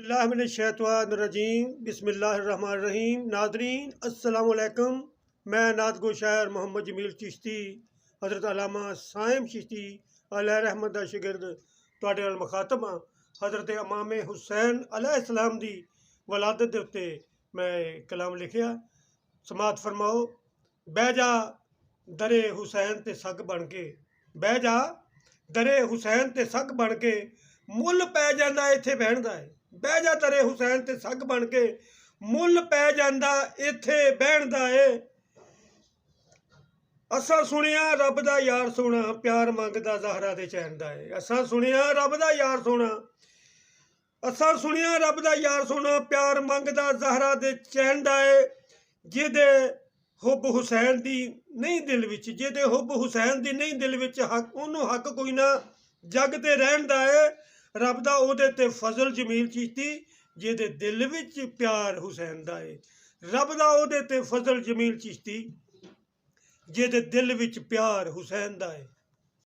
औज़ुबिल्लाहिमिनश्शैतानिर्रजीम बिस्मिल्लाहिर्रहमानिर्रहीम। नाज़रीन अस्सलामु अलैकुम। मैं नात गो शायर मोहम्मद जमील चिश्ती हज़रत अल्लामा साइम चिश्ती अलैहि रहमत दा शागिर्द तुहाडे नाल मुखातब हाँ। हज़रत इमाम हुसैन अलैहिस्सलाम दी वलादत दे उत्ते मैं कलाम लिखिया, समात फरमाओ। बह जा दरे हुसैन ते सग बन के, बह जा दरे हुसैन ते सग बन के, मुल पै जांदा इत्थे बहण दा है। बह जा दरे हुसैन ते सग बन के, मुल पै जांदा इत्थे बहण दा है। असां सुनिया रब दा यार सोना, प्यार मंगदा ज़हरा दे चैन दा है। असां सुनिया रब दा यार सोना, असां सुनिया रब दा यार सोना, प्यार मंगदा ज़हरा दे चैन दा है। जिहदे हुब हुसैन दी नहीं दिल विच, जिहदे हुब हुसैन दी नहीं दिल विच, हक ओनू हक कोई ना जग ते रहन दा है। रब दा ओहदे ते फजल जमील चिश्ती, जिहदे दिल विच प्यार हुसैन दा है। रब दा ओहदे ते फजल जमील चिश्ती, जिहदे दिल विच प्यार हुसैन दा है।